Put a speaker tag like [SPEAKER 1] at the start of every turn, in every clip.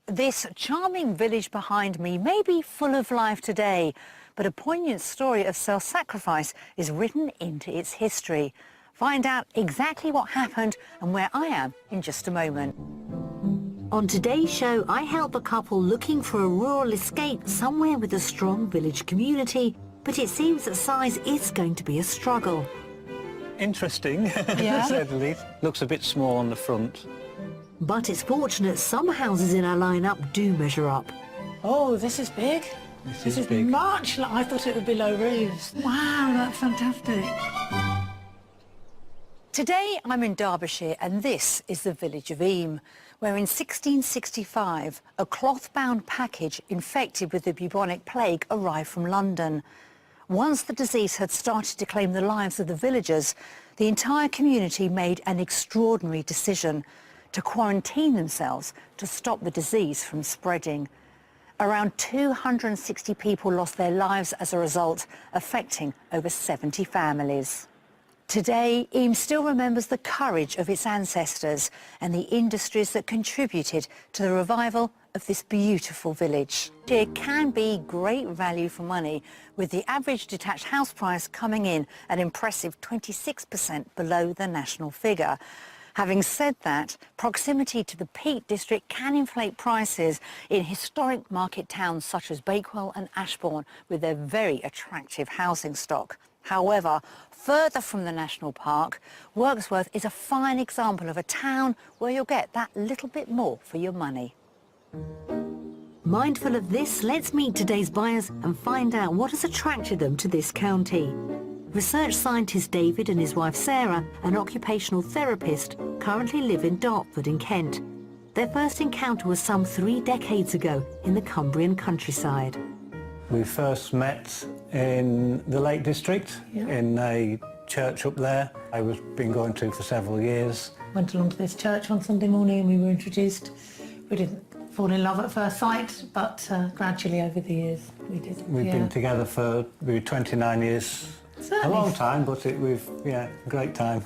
[SPEAKER 1] This charming village behind me may be full of life today, but a poignant story of self-sacrifice is written into its history. Find out exactly what happened and where I am in just a moment. On today's show, I help a couple looking for a rural escape somewhere with a strong village community, but it seems that size is going to be a struggle.
[SPEAKER 2] Interesting, to say the least. Looks a bit small on the front.
[SPEAKER 1] But it's fortunate some houses in our lineup do measure up.
[SPEAKER 3] Oh, this is big.
[SPEAKER 2] This is big.
[SPEAKER 3] Much like I thought it would be low roofs. Wow, that's fantastic.
[SPEAKER 1] Today I'm in Derbyshire and this is the village of Eyam, where in 1665 a cloth-bound package infected with the bubonic plague arrived from London. Once the disease had started to claim the lives of the villagers, the entire community made an extraordinary decision to quarantine themselves to stop the disease from spreading. Around 260 people lost their lives as a result, affecting over 70 families. Today, Eyam still remembers the courage of its ancestors and the industries that contributed to the revival of this beautiful village. It can be great value for money, with the average detached house price coming in an impressive 26% below the national figure. Having said that, proximity to the Peak District can inflate prices in historic market towns such as Bakewell and Ashbourne with their very attractive housing stock. However, further from the national park, Wirksworth is a fine example of a town where you'll get that little bit more for your money. Mindful of this, let's meet today's buyers and find out what has attracted them to this county. Research scientist David and his wife Sarah, an occupational therapist, currently live in Dartford in Kent. Their first encounter was some 3 decades ago in the Cumbrian countryside.
[SPEAKER 2] We first met in the Lake District, in a church up there. I was been going to for several years.
[SPEAKER 3] Went along to this church one Sunday morning and we were introduced. We didn't fall in love at first sight, but gradually over the years we did.
[SPEAKER 2] We've been together for 29 years.
[SPEAKER 3] Certainly.
[SPEAKER 2] A long time, but great time.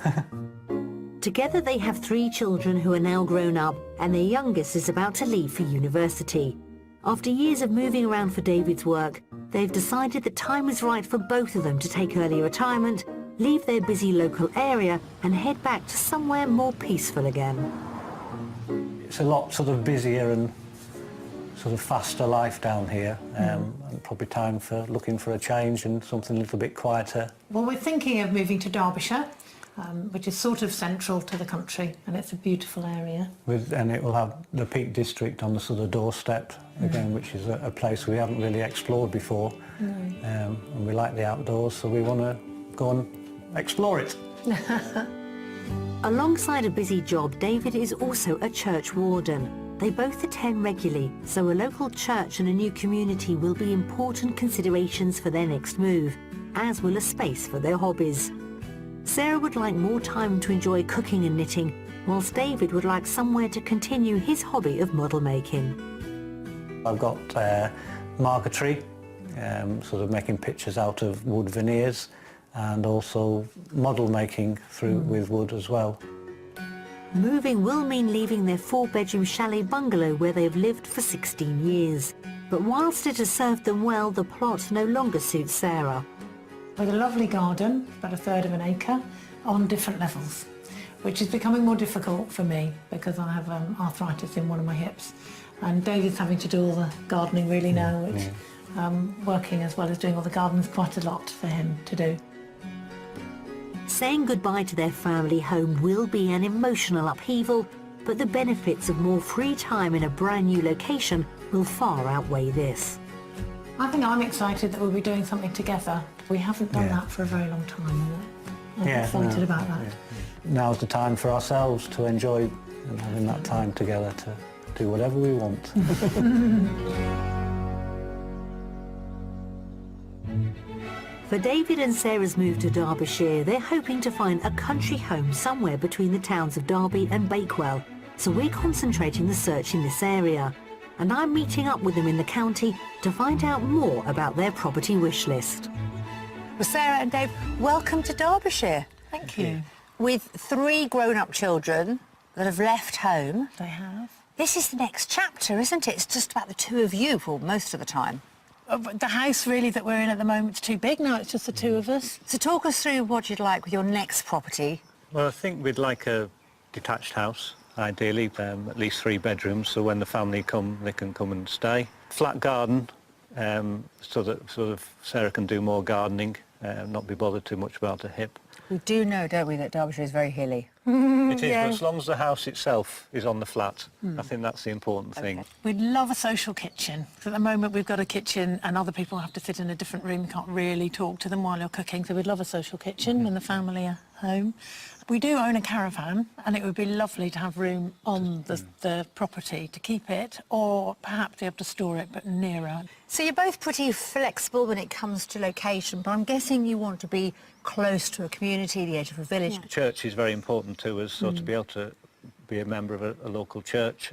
[SPEAKER 1] Together they have 3 children who are now grown up, and their youngest is about to leave for university. After years of moving around for David's work, they've decided the time is right for both of them to take early retirement, leave their busy local area and head back to somewhere more peaceful again.
[SPEAKER 2] It's a lot sort of busier and sort of faster life down here, and probably time for looking for a change and something a little bit quieter.
[SPEAKER 3] Well, we're thinking of moving to Derbyshire, which is sort of central to the country, and it's a beautiful area.
[SPEAKER 2] And it will have the Peak District on the sort of doorstep again, which is a place we haven't really explored before. And we like the outdoors, so we want to go and explore it.
[SPEAKER 1] Alongside a busy job, David is also a church warden. They both attend regularly, so a local church and a new community will be important considerations for their next move, as will a space for their hobbies. Sarah would like more time to enjoy cooking and knitting, whilst David would like somewhere to continue his hobby of model making.
[SPEAKER 2] I've got marquetry, sort of making pictures out of wood veneers, and also model making with wood as well.
[SPEAKER 1] Moving will mean leaving their 4-bedroom chalet bungalow where they've lived for 16 years. But whilst it has served them well, the plot no longer suits Sarah.
[SPEAKER 3] With a lovely garden, about 1/3 of an acre, on different levels, which is becoming more difficult for me because I have arthritis in one of my hips. And David's having to do all the gardening really now, which working as well as doing all the gardens, quite a lot for him to do.
[SPEAKER 1] Saying goodbye to their family home will be an emotional upheaval, but the benefits of more free time in a brand new location will far outweigh this.
[SPEAKER 3] I think I'm excited that we'll be doing something together. We haven't done that for a very long time. I'm excited about that.
[SPEAKER 2] Now's the time for ourselves to enjoy and having that time together to do whatever we want.
[SPEAKER 1] For David and Sarah's move to Derbyshire, they're hoping to find a country home somewhere between the towns of Derby and Bakewell, so we're concentrating the search in this area. And I'm meeting up with them in the county to find out more about their property wish list. Well, Sarah and Dave, welcome to Derbyshire.
[SPEAKER 3] Thank you.
[SPEAKER 1] With 3 grown-up children, that have left home.
[SPEAKER 3] They have.
[SPEAKER 1] This is the next chapter, isn't it? It's just about the two of you for most of the time.
[SPEAKER 3] But the house really that we're in at the moment is too big now. It's just the two of us.
[SPEAKER 1] So talk us through what you'd like with your next property.
[SPEAKER 2] Well, I think we'd like a detached house, ideally, at least 3 bedrooms, so when the family come, they can come and stay. Flat garden, so that sort of Sarah can do more gardening, not be bothered too much about her hip.
[SPEAKER 1] We do know, don't we, that Derbyshire is very hilly.
[SPEAKER 2] It is, but as long as the house itself is on the flat, I think that's the important thing.
[SPEAKER 3] We'd love a social kitchen. So at the moment we've got a kitchen and other people have to sit in a different room. You can't really talk to them while you're cooking. So we'd love a social kitchen when the family are home. We do own a caravan and it would be lovely to have room on the property to keep it, or perhaps be able to store it but nearer.
[SPEAKER 1] So you're both pretty flexible when it comes to location, but I'm guessing you want to be close to a community, the edge of a village.
[SPEAKER 2] Church is very important to us, so to be able to be a member of a local church,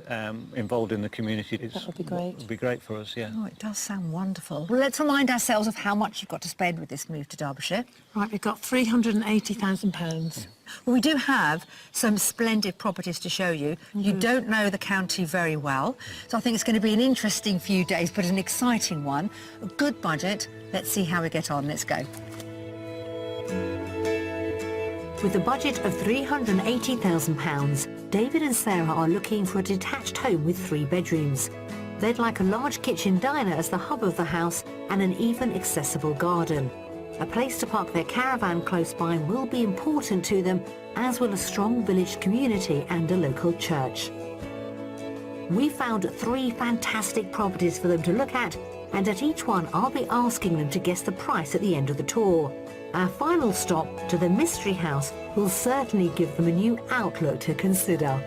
[SPEAKER 2] involved in the community,
[SPEAKER 3] That would be great.
[SPEAKER 2] Would be great for us, yeah.
[SPEAKER 1] Oh, it does sound wonderful. Well, let's remind ourselves of how much you've got to spend with this move to Derbyshire.
[SPEAKER 3] Right, we've got £380,000.
[SPEAKER 1] Well, we do have some splendid properties to show you. You don't know the county very well, so I think it's going to be an interesting few days, but an exciting one. A good budget. Let's see how we get on. Let's go. With a budget of £380,000, David and Sarah are looking for a detached home with 3 bedrooms. They'd like a large kitchen diner as the hub of the house and an even accessible garden. A place to park their caravan close by will be important to them, as will a strong village community and a local church. We found 3 fantastic properties for them to look at, and at each one I'll be asking them to guess the price at the end of the tour. Our final stop to the mystery house will certainly give them a new outlook to consider.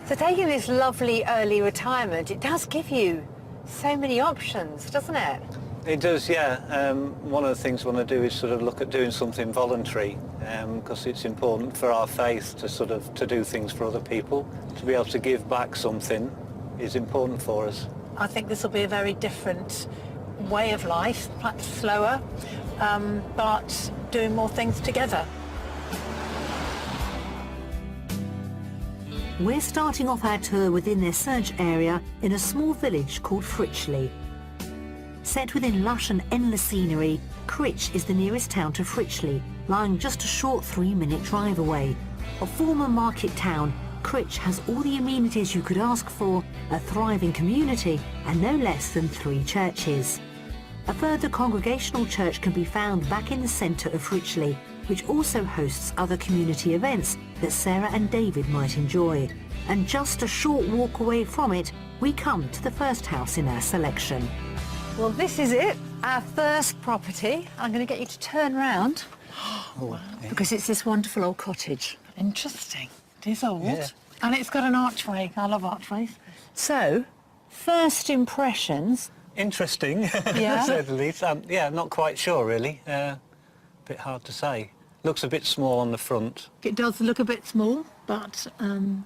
[SPEAKER 1] So taking this lovely early retirement, it does give you so many options, doesn't it?
[SPEAKER 2] It does, yeah. One of the things we want to do is sort of look at doing something voluntary, because it's important for our faith to do things for other people. To be able to give back something is important for us.
[SPEAKER 3] I think this will be a very different way of life, perhaps slower, but doing more things together.
[SPEAKER 1] We're starting off our tour within their search area in a small village called Fritchley. Set within lush and endless scenery, Critch is the nearest town to Fritchley, lying just a short 3-minute drive away. A former market town, Critch has all the amenities you could ask for, a thriving community and no less than 3 churches. A further congregational church can be found back in the centre of Fritchley, which also hosts other community events that Sarah and David might enjoy. And just a short walk away from it, we come to the first house in our selection. Well, this is it, our first property. I'm going to get you to turn round, because it's this wonderful old cottage.
[SPEAKER 3] Interesting. It is old.
[SPEAKER 2] Yeah.
[SPEAKER 3] And it's got an archway. I love archways.
[SPEAKER 1] So, first impressions.
[SPEAKER 2] Interesting,
[SPEAKER 1] Yeah.
[SPEAKER 2] to say the least. Yeah, not quite sure, really. Bit hard to say. Looks a bit small on the front.
[SPEAKER 3] It does look a bit small, but I'm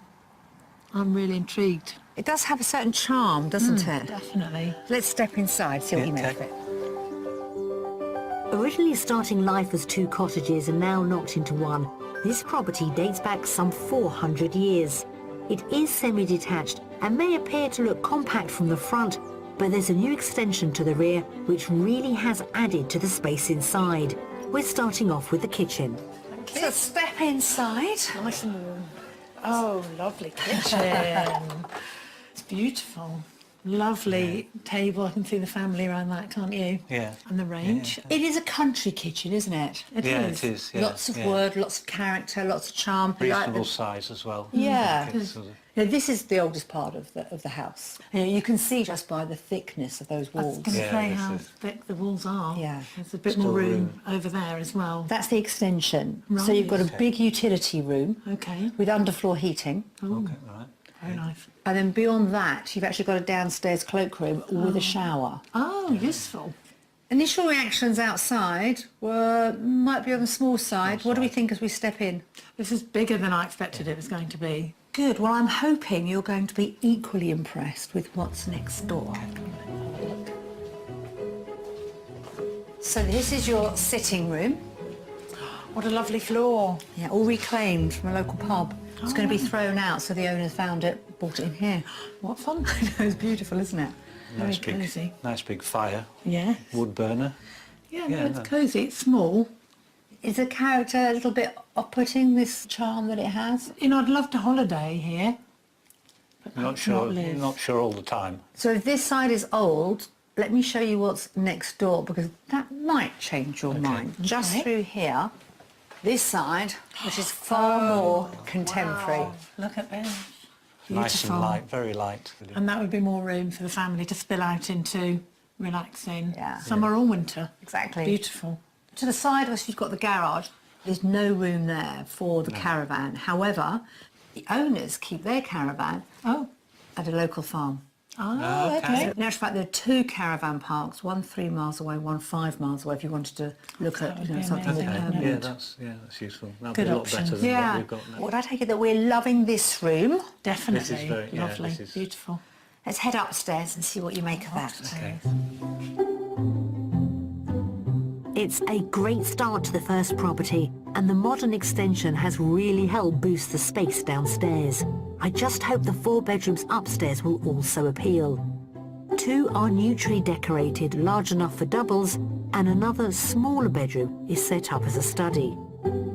[SPEAKER 3] really intrigued.
[SPEAKER 1] It does have a certain charm, doesn't it?
[SPEAKER 3] Definitely.
[SPEAKER 1] Let's step inside, see what you make of
[SPEAKER 2] Okay.
[SPEAKER 1] it. Originally starting life as 2 cottages and now knocked into one, this property dates back some 400 years. It is semi-detached and may appear to look compact from the front, but there's a new extension to the rear which really has added to the space inside. We're starting off with the kitchen. So step inside.
[SPEAKER 3] Nice and warm. Oh, lovely kitchen. It's beautiful. Lovely table. I can see the family around that, can't you?
[SPEAKER 2] Yeah.
[SPEAKER 3] And the range.
[SPEAKER 1] It is a country kitchen, isn't it?
[SPEAKER 3] It
[SPEAKER 2] Yeah,
[SPEAKER 3] is.
[SPEAKER 2] it is. Yeah.
[SPEAKER 1] Lots of wood, lots of character, lots of charm.
[SPEAKER 2] Reasonable size as well.
[SPEAKER 1] Yeah.
[SPEAKER 2] It's sort of-
[SPEAKER 1] Now, this is the oldest part of the house. You can see just by the thickness of those
[SPEAKER 3] I was
[SPEAKER 1] walls.
[SPEAKER 3] going to
[SPEAKER 2] Yeah,
[SPEAKER 3] say
[SPEAKER 2] this
[SPEAKER 3] how
[SPEAKER 2] is-
[SPEAKER 3] thick the walls are.
[SPEAKER 1] Yeah.
[SPEAKER 3] There's a bit
[SPEAKER 2] Still
[SPEAKER 3] more room
[SPEAKER 2] room.
[SPEAKER 3] over there as well.
[SPEAKER 1] That's the extension. So you've got a
[SPEAKER 3] Right.
[SPEAKER 1] big utility room
[SPEAKER 3] Okay.
[SPEAKER 1] with underfloor heating.
[SPEAKER 2] Okay, right.
[SPEAKER 3] Very nice.
[SPEAKER 1] And then beyond that, you've actually got a downstairs cloakroom with a shower.
[SPEAKER 3] Oh, useful.
[SPEAKER 1] Initial reactions outside might be on the small side. What do we think as we step in?
[SPEAKER 3] This is bigger than I expected it was going to be.
[SPEAKER 1] Good. Well, I'm hoping you're going to be equally impressed with what's next door. So this is your sitting room.
[SPEAKER 3] What a lovely floor.
[SPEAKER 1] Yeah, all reclaimed from a local pub. It's going to be thrown out, so the owners found it, brought it in here.
[SPEAKER 3] What fun.
[SPEAKER 1] I know, it's beautiful, isn't it?
[SPEAKER 2] Nice
[SPEAKER 3] Very cosy.
[SPEAKER 2] nice big fire.
[SPEAKER 3] Yeah.
[SPEAKER 2] Wood burner.
[SPEAKER 3] Yeah,
[SPEAKER 2] Yeah,
[SPEAKER 3] no, it's
[SPEAKER 2] no.
[SPEAKER 3] cosy. It's small.
[SPEAKER 1] Is the character a little bit off-putting, this charm that it has?
[SPEAKER 3] You know, I'd love to holiday here. But
[SPEAKER 2] Not
[SPEAKER 3] perhaps
[SPEAKER 2] sure.
[SPEAKER 3] live.
[SPEAKER 2] Not sure all the time.
[SPEAKER 1] So if this side is old, let me show you what's next door, because that might change your mind. Just
[SPEAKER 3] Okay.
[SPEAKER 1] through here, this side, which is far more contemporary.
[SPEAKER 3] Wow. Look at this.
[SPEAKER 2] Nice
[SPEAKER 3] Beautiful.
[SPEAKER 2] and light, very light.
[SPEAKER 3] And that would be more room for the family to spill out into relaxing.
[SPEAKER 1] Yeah.
[SPEAKER 3] Summer or winter.
[SPEAKER 1] Exactly.
[SPEAKER 3] Beautiful.
[SPEAKER 1] To the side, as you've got the garage, there's no room there for the caravan. However, the owners keep their caravan
[SPEAKER 3] Oh.
[SPEAKER 1] at a local farm.
[SPEAKER 3] Oh, okay.
[SPEAKER 1] In actual fact, there are 2 caravan parks, one 3 miles away, one 5 miles away, if you wanted to look at
[SPEAKER 3] would
[SPEAKER 1] you know,
[SPEAKER 3] be
[SPEAKER 1] something more
[SPEAKER 3] amazing, wouldn't it?
[SPEAKER 2] Yeah,
[SPEAKER 1] permanent.
[SPEAKER 2] that's useful. That'd
[SPEAKER 3] Good
[SPEAKER 2] be a lot
[SPEAKER 3] option.
[SPEAKER 2] better than
[SPEAKER 1] Yeah.
[SPEAKER 2] what we've got now.
[SPEAKER 1] Well, I take it that we're loving this room.
[SPEAKER 3] Definitely.
[SPEAKER 2] This is very- yeah,
[SPEAKER 3] lovely.
[SPEAKER 2] this is-
[SPEAKER 3] Beautiful.
[SPEAKER 1] Let's head upstairs and see what you make of that.
[SPEAKER 2] Okay.
[SPEAKER 1] It's a great start to the first property, and the modern extension has really helped boost the space downstairs. I just hope the 4 bedrooms upstairs will also appeal. 2 are neutrally decorated, large enough for doubles, and another smaller bedroom is set up as a study.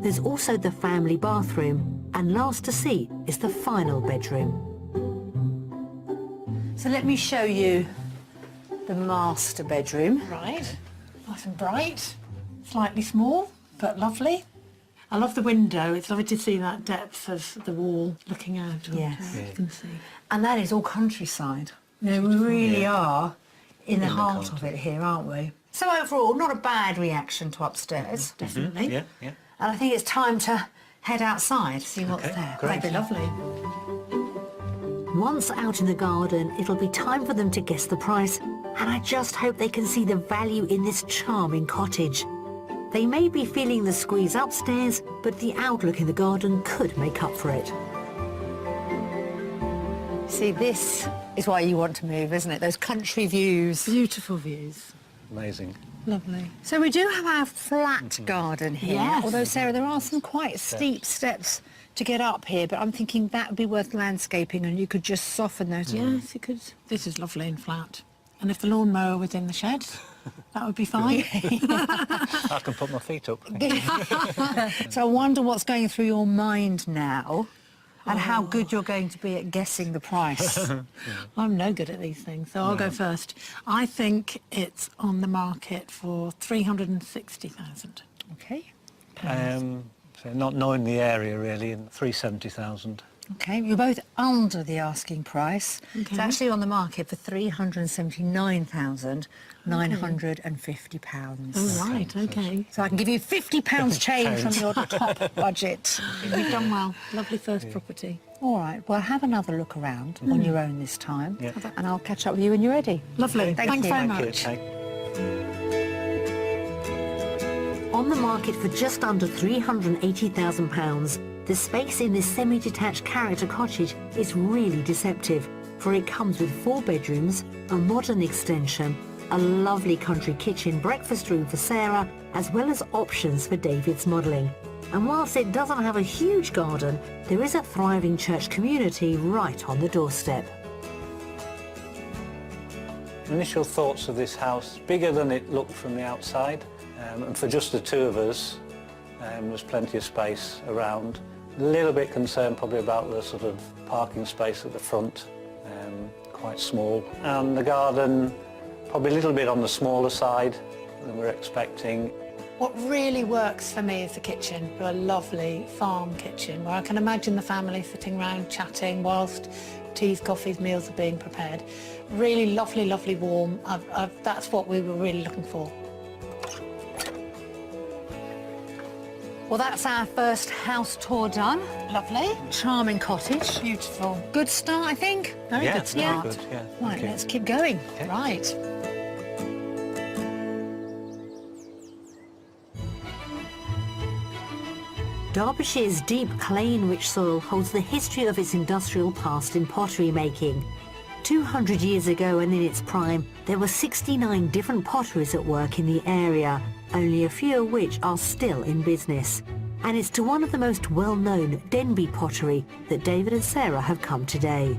[SPEAKER 1] There's also the family bathroom, and last to see is the final bedroom. So let me show you the master bedroom.
[SPEAKER 3] Right. Nice and bright. Slightly small, but lovely. I love the window. It's lovely to see that depth of the wall looking out. onto
[SPEAKER 1] Yes.
[SPEAKER 3] it. You can see.
[SPEAKER 1] And that is all countryside. You know, we really
[SPEAKER 2] Yeah.
[SPEAKER 1] are in the
[SPEAKER 2] the
[SPEAKER 1] heart of it here, aren't we? So overall, not a bad reaction to upstairs.
[SPEAKER 3] Definitely.
[SPEAKER 2] Yeah, yeah.
[SPEAKER 1] And I think it's time to head outside, see what's
[SPEAKER 2] Okay,
[SPEAKER 1] there.
[SPEAKER 2] great.
[SPEAKER 3] That'd be lovely.
[SPEAKER 1] Once out in the garden, it'll be time for them to guess the price, and I just hope they can see the value in this charming cottage. They may be feeling the squeeze upstairs, but the outlook in the garden could make up for it. See, this is why you want to move, isn't it? Those country views.
[SPEAKER 3] Beautiful views.
[SPEAKER 2] Amazing.
[SPEAKER 3] Lovely.
[SPEAKER 1] So we do have our flat garden here,
[SPEAKER 3] Yes.
[SPEAKER 1] although, Sarah, there are some quite steep steps to get up here, but I'm thinking that would be worth landscaping and you could just soften those.
[SPEAKER 3] Yes, you could. This is lovely and flat. And if the lawnmower was in the shed, that would be fine.
[SPEAKER 2] I can put my feet up.
[SPEAKER 1] So I wonder what's going through your mind now and how good you're going to be at guessing the price.
[SPEAKER 3] I'm no good at these things, so I'll go first. I think it's on the market for 360,000.
[SPEAKER 1] Okay.
[SPEAKER 2] So not knowing the area really, and 370,000.
[SPEAKER 1] Okay, you're both under the asking price. It's
[SPEAKER 3] Okay.
[SPEAKER 1] actually on the market for £379,950.
[SPEAKER 3] Oh, right, okay.
[SPEAKER 1] So I can give you £50 change from your top budget.
[SPEAKER 3] You've done well. Lovely first property.
[SPEAKER 1] All right, well, have another look around on your own this time,
[SPEAKER 2] Yeah.
[SPEAKER 1] and I'll catch up with you when you're ready.
[SPEAKER 3] Lovely.
[SPEAKER 1] Thank
[SPEAKER 3] Thanks
[SPEAKER 1] you.
[SPEAKER 3] very
[SPEAKER 2] Thank you.
[SPEAKER 3] much.
[SPEAKER 2] Okay.
[SPEAKER 1] On the market for just under £380,000, the space in this semi-detached character cottage is really deceptive, for it comes with 4 bedrooms, a modern extension, a lovely country kitchen, breakfast room for Sarah, as well as options for David's modelling. And whilst it doesn't have a huge garden, there is a thriving church community right on the doorstep.
[SPEAKER 2] Initial thoughts of this house, bigger than it looked from the outside, and for just the 2 of us, there's plenty of space around. A little bit concerned probably about the sort of parking space at the front, quite small. And the garden, probably a little bit on the smaller side than we're expecting.
[SPEAKER 3] What really works for me is the kitchen, a lovely farm kitchen where I can imagine the family sitting around chatting whilst teas, coffees, meals are being prepared. Really lovely, lovely warm. That's what we were really looking for.
[SPEAKER 1] Well, that's our first house tour done.
[SPEAKER 3] Lovely.
[SPEAKER 1] Charming cottage.
[SPEAKER 3] Beautiful.
[SPEAKER 1] Good start, I think.
[SPEAKER 3] Very
[SPEAKER 2] Yeah,
[SPEAKER 3] good start.
[SPEAKER 2] very good, yeah.
[SPEAKER 1] Right,
[SPEAKER 2] Thank you.
[SPEAKER 1] let's keep going.
[SPEAKER 3] Right.
[SPEAKER 1] Derbyshire's deep clay-enriched soil holds the history of its industrial past in pottery making. 200 years ago and in its prime, there were 69 different potteries at work in the area, only a few of which are still in business. And it's to one of the most well-known, Denby pottery, that David and Sarah have come today.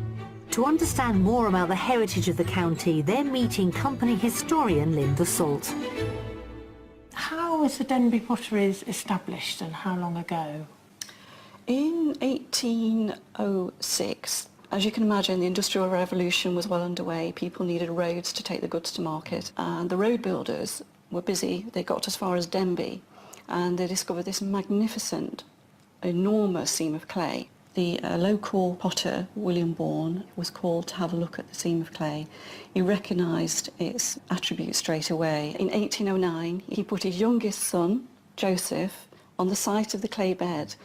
[SPEAKER 1] To understand more about the heritage of the county, they're meeting company historian Linda Salt.
[SPEAKER 3] How was the Denby potteries established and how long ago?
[SPEAKER 4] In 1806, as you can imagine, the Industrial Revolution was well underway. People needed roads to take the goods to market, and the road builders were busy. They got as far as Denby, and they discovered this magnificent, enormous seam of clay. The local potter, William Bourne, was called to have a look at the seam of clay. He recognised its attributes straight away. In 1809, he put his youngest son, Joseph, on the site of the clay bed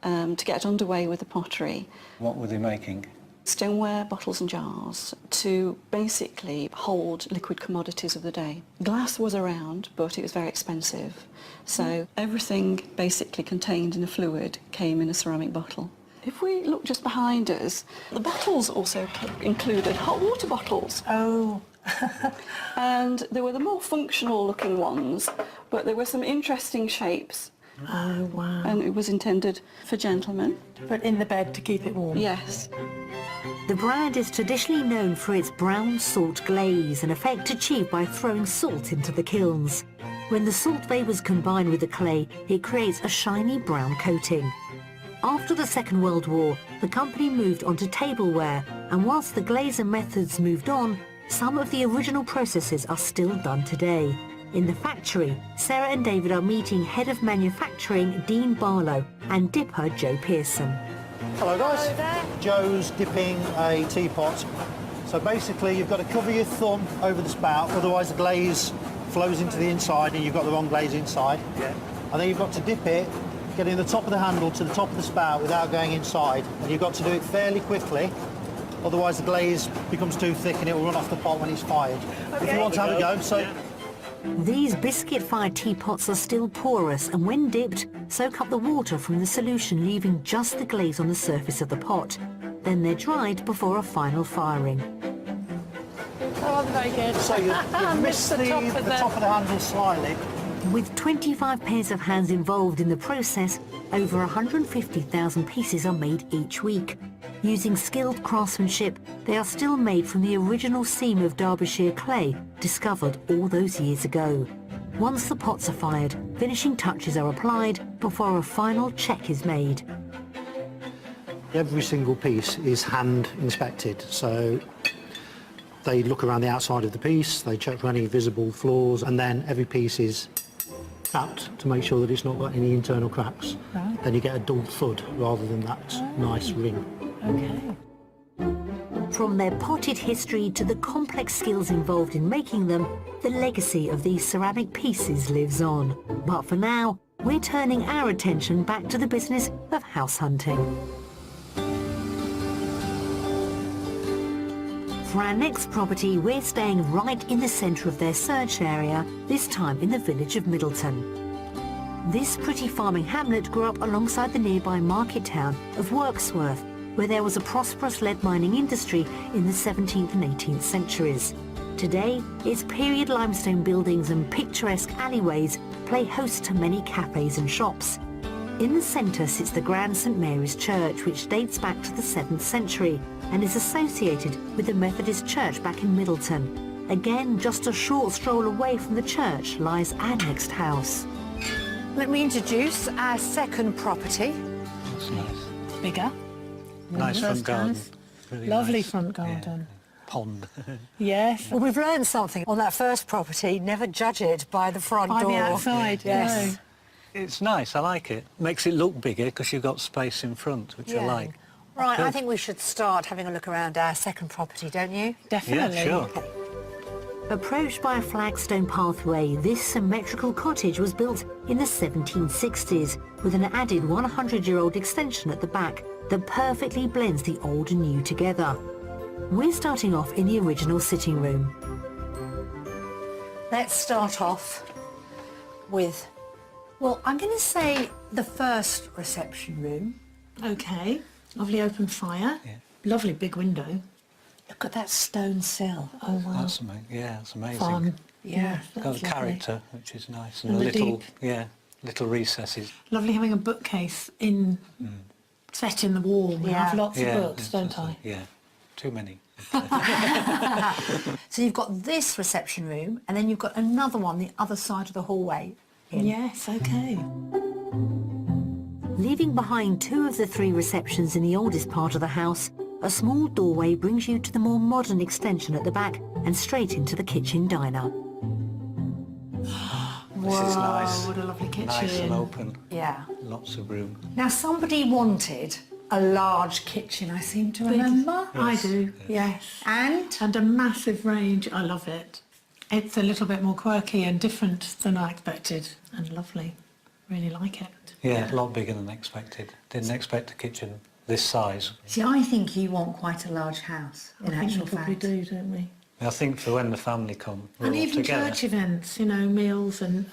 [SPEAKER 4] to get underway with the pottery.
[SPEAKER 2] What were they making?
[SPEAKER 4] Stoneware, bottles and jars, to basically hold liquid commodities of the day. Glass was around, but it was very expensive. So everything basically contained in a fluid came in a ceramic bottle. If we look just behind us, the bottles also included hot water bottles.
[SPEAKER 3] Oh.
[SPEAKER 4] And there were the more functional looking ones, but there were some interesting shapes.
[SPEAKER 3] Oh, wow.
[SPEAKER 4] And it was intended for gentlemen.
[SPEAKER 3] But in the bed to keep it warm?
[SPEAKER 4] Yes.
[SPEAKER 1] The brand is traditionally known for its brown salt glaze, an effect achieved by throwing salt into the kilns. When the salt vapours combine with the clay, it creates a shiny brown coating. After the Second World War, the company moved on to tableware, and whilst the glaze and methods moved on, some of the original processes are still done today. In the factory, Sarah and David are meeting Head of Manufacturing Dean Barlow and dipper Joe Pearson.
[SPEAKER 5] Hello guys.
[SPEAKER 3] Hello there.
[SPEAKER 5] Joe's dipping a teapot. So basically you've got to cover your thumb over the spout, otherwise the glaze flows into the inside and you've got the wrong glaze inside.
[SPEAKER 2] Yeah.
[SPEAKER 5] And then you've got to dip it, getting the top of the handle to the top of the spout without going inside. And you've got to do it fairly quickly, otherwise the glaze becomes too thick and it will run off the pot when it's fired. If you want to have a go, so...
[SPEAKER 1] These biscuit-fired teapots are still porous, and when dipped, soak up the water from the solution, leaving just the glaze on the surface of the pot. Then they're dried before a final firing.
[SPEAKER 3] Oh, very good.
[SPEAKER 5] So you've missed the top of the handle slightly.
[SPEAKER 1] With 25 pairs of hands involved in the process, over 150,000 pieces are made each week. Using skilled craftsmanship, they are still made from the original seam of Derbyshire clay, discovered all those years ago. Once the pots are fired, finishing touches are applied before a final check is made.
[SPEAKER 5] Every single piece is hand inspected, so they look around the outside of the piece, they check for any visible flaws, and then every piece is tapped to make sure that it's not got any internal cracks.
[SPEAKER 3] Right.
[SPEAKER 5] Then you get a dull thud rather than that nice ring.
[SPEAKER 3] Okay.
[SPEAKER 1] From their potted history to the complex skills involved in making them, the legacy of these ceramic pieces lives on. But for now, we're turning our attention back to the business of house hunting. For our next property, we're staying right in the centre of their search area, this time in the village of Middleton. This pretty farming hamlet grew up alongside the nearby market town of Wirksworth, where there was a prosperous lead mining industry in the 17th and 18th centuries. Today, its period limestone buildings and picturesque alleyways play host to many cafes and shops. In the centre sits the Grand St Mary's Church, which dates back to the 7th century and is associated with the Methodist Church back in Middleton. Again, just a short stroll away from the church lies our next house. Let me introduce our second property.
[SPEAKER 2] That's nice.
[SPEAKER 3] Bigger.
[SPEAKER 2] Nice front garden. Really
[SPEAKER 3] Lovely
[SPEAKER 2] nice.
[SPEAKER 3] front garden.
[SPEAKER 2] Yeah. Pond.
[SPEAKER 3] Yes.
[SPEAKER 1] Well, we've learned something on that first property. Never judge it by the front
[SPEAKER 3] By
[SPEAKER 1] door.
[SPEAKER 3] the outside,
[SPEAKER 1] Yes.
[SPEAKER 2] It's nice, I like it. Makes it look bigger because you've got space in front, which I like.
[SPEAKER 1] Right, I
[SPEAKER 2] Good.
[SPEAKER 1] think we should start having a look around our second property, don't you?
[SPEAKER 3] Definitely.
[SPEAKER 2] Yeah, sure.
[SPEAKER 1] Approached by a flagstone pathway, this symmetrical cottage was built in the 1760s with an added 100-year-old extension at the back that perfectly blends the old and new together. We're starting off in the original sitting room. Let's start off with, well, I'm going to say the first reception room.
[SPEAKER 3] Okay. Lovely open fire.
[SPEAKER 2] Yeah.
[SPEAKER 3] Lovely big window. Look at that stone sill. Oh wow.
[SPEAKER 2] That's amazing. Yeah, it's amazing.
[SPEAKER 3] Fun.
[SPEAKER 1] Yeah.
[SPEAKER 2] Got
[SPEAKER 3] that's
[SPEAKER 2] a
[SPEAKER 3] lovely.
[SPEAKER 2] character, which is nice,
[SPEAKER 3] And
[SPEAKER 2] a
[SPEAKER 3] the
[SPEAKER 2] little,
[SPEAKER 3] deep.
[SPEAKER 2] yeah, little recesses.
[SPEAKER 3] Lovely having a bookcase in set in the wall. I
[SPEAKER 1] Yeah.
[SPEAKER 3] have lots
[SPEAKER 2] Yeah,
[SPEAKER 3] of books,
[SPEAKER 2] it's
[SPEAKER 3] don't
[SPEAKER 2] just
[SPEAKER 3] I?
[SPEAKER 2] yeah, too many.
[SPEAKER 1] So you've got this reception room, and then you've got another one the other side of the hallway.
[SPEAKER 3] Yes, okay.
[SPEAKER 1] Leaving behind 2 of the 3 receptions in the oldest part of the house, a small doorway brings you to the more modern extension at the back and straight into the kitchen diner.
[SPEAKER 2] This is nice.
[SPEAKER 3] What a lovely kitchen.
[SPEAKER 2] Nice and open.
[SPEAKER 1] Yeah.
[SPEAKER 2] Lots of room.
[SPEAKER 1] Now somebody wanted a large kitchen, I seem to remember.
[SPEAKER 3] I do, yes. And a massive range. I love it. It's a little bit more quirky and different than I expected, and lovely. Really like it.
[SPEAKER 2] Yeah, a lot bigger than expected. Didn't expect a kitchen this size.
[SPEAKER 1] See, I think you want quite a large house, in
[SPEAKER 3] I think
[SPEAKER 1] actual
[SPEAKER 3] we probably
[SPEAKER 1] fact.
[SPEAKER 3] do, don't we?
[SPEAKER 2] I think for when the family come, we're
[SPEAKER 3] And
[SPEAKER 2] all
[SPEAKER 3] even
[SPEAKER 2] together.
[SPEAKER 3] church events, you know, meals and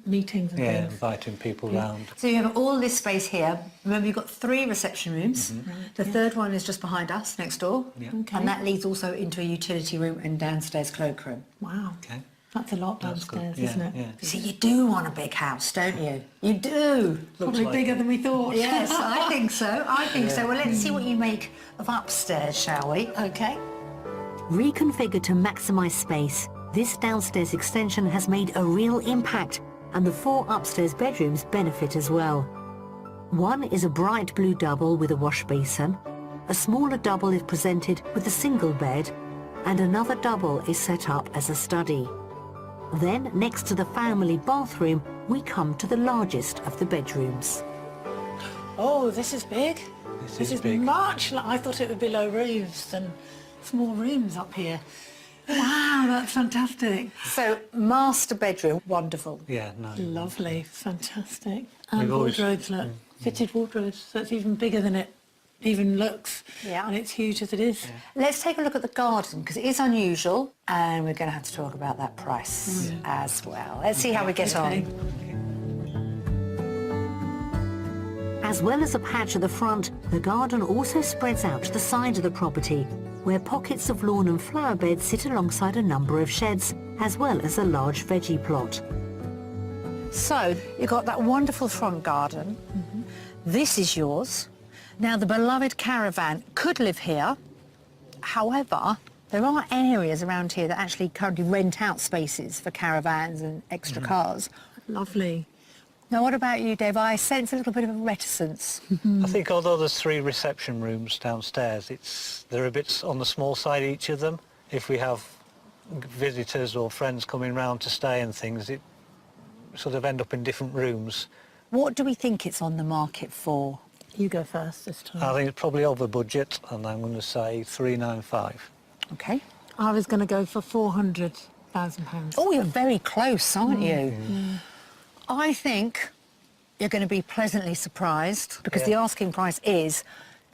[SPEAKER 3] meetings and
[SPEAKER 2] Yeah,
[SPEAKER 3] things.
[SPEAKER 2] inviting people round.
[SPEAKER 1] So you have all this space here. Remember, you've got 3 reception rooms. The third one is just behind us, next door.
[SPEAKER 2] Yeah.
[SPEAKER 3] Okay.
[SPEAKER 1] And that leads also into a utility room and downstairs cloakroom.
[SPEAKER 3] Wow.
[SPEAKER 2] Okay.
[SPEAKER 3] That's a lot
[SPEAKER 2] That's good.
[SPEAKER 3] downstairs,
[SPEAKER 2] Yeah,
[SPEAKER 3] isn't it?
[SPEAKER 2] yeah.
[SPEAKER 1] See, you do want a big house, don't you? You do.
[SPEAKER 3] Probably
[SPEAKER 2] like
[SPEAKER 3] bigger
[SPEAKER 2] it.
[SPEAKER 3] than we thought.
[SPEAKER 1] Yes, I think so. I think so. Well, let's see what you make of upstairs, shall we?
[SPEAKER 3] Okay.
[SPEAKER 1] Reconfigured to maximise space, this downstairs extension has made a real impact, and the 4 upstairs bedrooms benefit as well. One is a bright blue double with a wash basin, a smaller double is presented with a single bed, and another double is set up as a study. Then, next to the family bathroom, we come to the largest of the bedrooms.
[SPEAKER 3] Oh, this is big.
[SPEAKER 2] This is big.
[SPEAKER 3] much. I thought it would be low roofs and small rooms up here. Wow, that's fantastic.
[SPEAKER 1] So, master bedroom, wonderful.
[SPEAKER 2] Yeah, no.
[SPEAKER 3] Lovely, fantastic. And
[SPEAKER 2] We've always-
[SPEAKER 3] wardrobes, look. Fitted wardrobes. So it's even bigger than it even looks.
[SPEAKER 1] Yeah.
[SPEAKER 3] And it's huge as it is.
[SPEAKER 1] Let's take a look at the garden, because it is unusual, and we're going to have to talk about that price as well. Let's see how we get
[SPEAKER 3] Okay.
[SPEAKER 1] on. As well as a patch at the front, the garden also spreads out to the side of the property, where pockets of lawn and flower beds sit alongside a number of sheds, as well as a large veggie plot. So, you've got that wonderful front garden. This is yours. Now, the beloved caravan could live here. However, there are areas around here that actually currently rent out spaces for caravans and extra cars.
[SPEAKER 3] Lovely.
[SPEAKER 1] Now, what about you, Dave? I sense a little bit of a reticence.
[SPEAKER 2] I think although there's 3 reception rooms downstairs, they're a bit on the small side, each of them. If we have visitors or friends coming round to stay and things, it sort of end up in different rooms.
[SPEAKER 1] What do we think it's on the market for?
[SPEAKER 3] You go first this time.
[SPEAKER 2] I think it's probably over budget, and I'm going to say 395.
[SPEAKER 1] Okay.
[SPEAKER 3] I was going to go for £400,000.
[SPEAKER 1] Oh, you're very close, aren't you? I think you're going to be pleasantly surprised, because the asking price is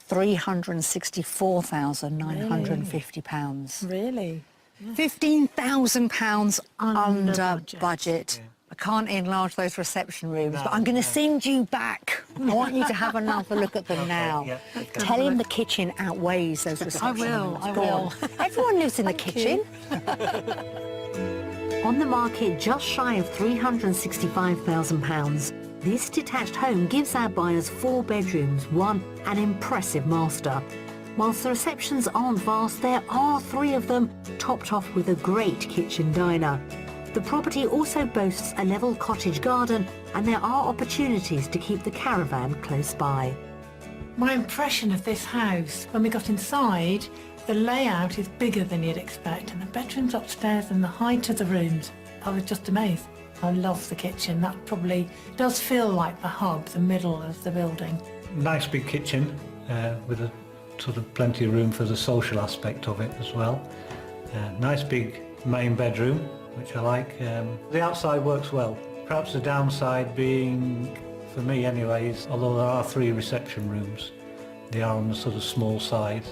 [SPEAKER 1] £364,950.
[SPEAKER 3] Really?
[SPEAKER 1] £15,000 under
[SPEAKER 3] budget.
[SPEAKER 1] budget. I can't enlarge those reception rooms, but I'm going to send you back. I want you to have another look at them now.
[SPEAKER 2] yeah, okay.
[SPEAKER 1] Tell him the kitchen outweighs those reception rooms.
[SPEAKER 3] I
[SPEAKER 1] Go
[SPEAKER 3] will.
[SPEAKER 1] on. Everyone lives in the kitchen. On the market just shy of £365,000, this detached home gives our buyers 4 bedrooms, an impressive master. Whilst the receptions aren't vast, there are 3 of them, topped off with a great kitchen diner. The property also boasts a level cottage garden, and there are opportunities to keep the caravan close by.
[SPEAKER 3] My impression of this house, when we got inside, the layout is bigger than you'd expect, and the bedrooms upstairs and the height of the rooms, I was just amazed. I love the kitchen. That probably does feel like the hub, the middle of the building.
[SPEAKER 2] Nice big kitchen with a sort of plenty of room for the social aspect of it as well. Nice big main bedroom, which I like. The outside works well. Perhaps the downside being, for me anyway, is although there are 3 reception rooms, they are on the sort of small side.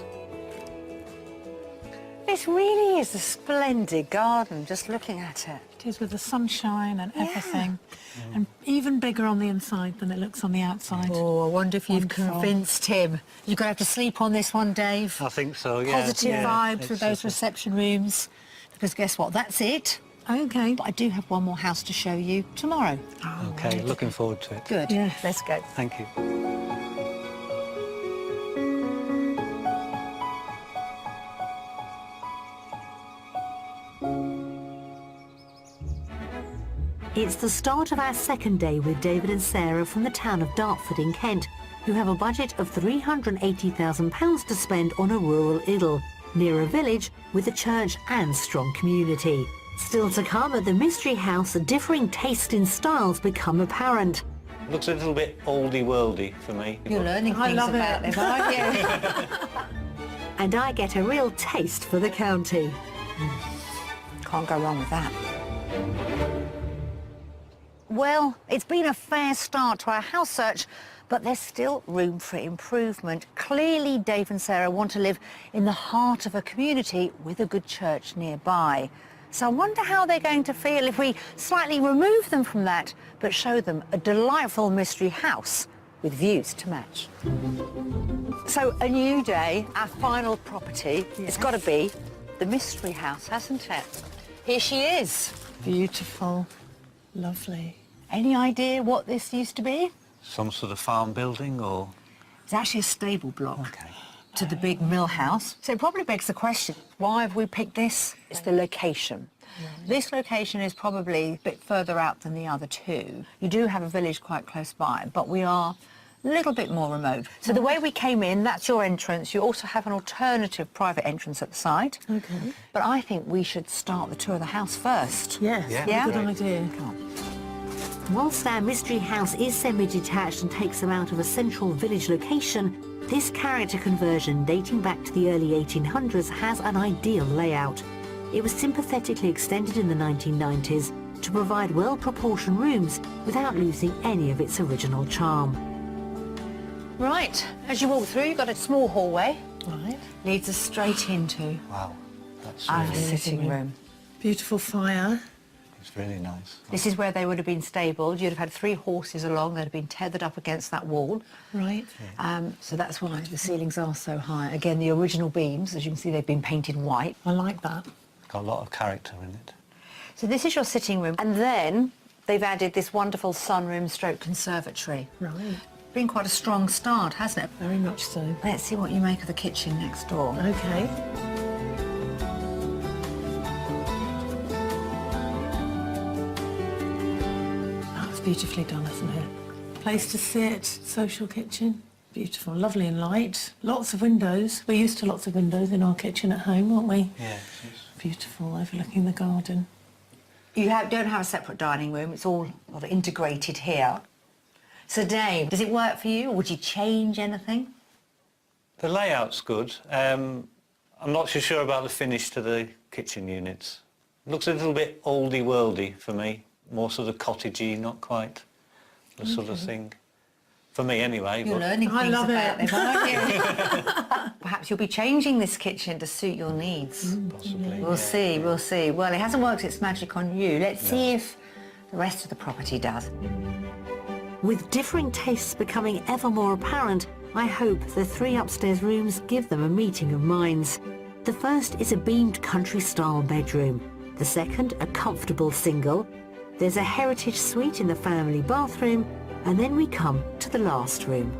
[SPEAKER 1] This really is a splendid garden, just looking at it.
[SPEAKER 3] It is with the sunshine and everything. And even bigger on the inside than it looks on the outside.
[SPEAKER 1] Oh, I wonder if you've
[SPEAKER 3] Wonderful.
[SPEAKER 1] convinced him. You're going to have to sleep on this one, Dave.
[SPEAKER 2] I think so, yeah.
[SPEAKER 1] Positive
[SPEAKER 2] yeah.
[SPEAKER 1] vibes
[SPEAKER 2] It's
[SPEAKER 1] with those
[SPEAKER 2] sort of-
[SPEAKER 1] reception rooms. Because guess what? That's it.
[SPEAKER 3] Okay.
[SPEAKER 1] But I do have one more house to show you tomorrow.
[SPEAKER 2] Okay, looking forward to it.
[SPEAKER 1] Good.
[SPEAKER 3] Yes.
[SPEAKER 1] Let's go.
[SPEAKER 2] Thank you.
[SPEAKER 6] It's the start of our second day with David and Sarah from the town of Dartford in Kent, who have a budget of £380,000 to spend on a rural idyll, near a village with a church and strong community. Still to come at the Mystery House, differing taste in styles become apparent.
[SPEAKER 2] Looks a little bit oldie-worldy for me.
[SPEAKER 1] You're learning
[SPEAKER 3] I
[SPEAKER 1] things
[SPEAKER 3] love
[SPEAKER 1] about
[SPEAKER 3] it.
[SPEAKER 1] this, aren't you?
[SPEAKER 6] And I get a real taste for the county.
[SPEAKER 1] Can't go wrong with that. Well, it's been a fair start to our house search, but there's still room for improvement. Clearly, Dave and Sarah want to live in the heart of a community with a good church nearby. So I wonder how they're going to feel if we slightly remove them from that, but show them a delightful mystery house with views to match. So a new day, our final property. It's got to be the mystery house, hasn't it? Here she is.
[SPEAKER 3] Beautiful. Lovely.
[SPEAKER 1] Any idea what this used to be?
[SPEAKER 2] Some sort of farm building or...
[SPEAKER 1] It's actually a stable block
[SPEAKER 2] Okay.
[SPEAKER 1] to the big mill house. So it probably begs the question, why have we picked this? It's the location. This location is probably a bit further out than the other two. You do have a village quite close by, but we are a little bit more remote. So the way we came in, that's your entrance. You also have an alternative private entrance at the side.
[SPEAKER 3] Okay.
[SPEAKER 1] But I think we should start the tour of the house first.
[SPEAKER 3] Yes.
[SPEAKER 2] Yeah.
[SPEAKER 3] Good idea.
[SPEAKER 1] Come on.
[SPEAKER 6] Whilst our mystery house is semi-detached and takes them out of a central village location, this character conversion dating back to the early 1800s has an ideal layout. It was sympathetically extended in the 1990s to provide well-proportioned rooms without losing any of its original charm.
[SPEAKER 1] Right, as you walk through, you've got a small hallway.
[SPEAKER 3] Right.
[SPEAKER 1] Leads us straight into
[SPEAKER 2] Wow, that's
[SPEAKER 1] our
[SPEAKER 2] really,
[SPEAKER 1] sitting room.
[SPEAKER 3] Beautiful fire.
[SPEAKER 2] it's really nice.
[SPEAKER 1] This is where they would have been stabled. You'd have had 3 horses along. They'd have been tethered up against that wall.
[SPEAKER 3] Right.
[SPEAKER 1] So that's why the ceilings are so high. Again, the original beams, as you can see, they've been painted white.
[SPEAKER 3] I like that.
[SPEAKER 2] Got a lot of character in it.
[SPEAKER 1] So this is your sitting room. And then they've added this wonderful sunroom stroke conservatory.
[SPEAKER 3] Right.
[SPEAKER 1] Been quite a strong start, hasn't it?
[SPEAKER 3] Very much so.
[SPEAKER 1] Let's see what you make of the kitchen next door.
[SPEAKER 3] Okay. That's beautifully done, isn't it? Place to sit, social kitchen. Beautiful, lovely and light. Lots of windows. We're used to lots of windows in our kitchen at home, aren't we?
[SPEAKER 2] Yeah,
[SPEAKER 3] Beautiful, overlooking the garden.
[SPEAKER 1] You don't have a separate dining room. It's all sort of integrated here. So Dave, does it work for you, or would you change anything?
[SPEAKER 2] the layout's good. I'm not so sure about the finish to the kitchen units. It looks a little bit oldie-worldy for me, more sort of cottagey, not quite the sort of thing. For me anyway.
[SPEAKER 1] You're
[SPEAKER 2] but
[SPEAKER 1] learning
[SPEAKER 3] I
[SPEAKER 1] things
[SPEAKER 3] love
[SPEAKER 1] about
[SPEAKER 3] it.
[SPEAKER 1] this, aren't you? Perhaps you'll be changing this kitchen to suit your needs.
[SPEAKER 2] possibly.
[SPEAKER 1] We'll see, we'll see. Well, it hasn't worked its magic on you. Let's see if the rest of the property does.
[SPEAKER 6] With differing tastes becoming ever more apparent, I hope the 3 upstairs rooms give them a meeting of minds. The first is a beamed country-style bedroom. The second, a comfortable single. There's a heritage suite in the family bathroom, and then we come to the last room.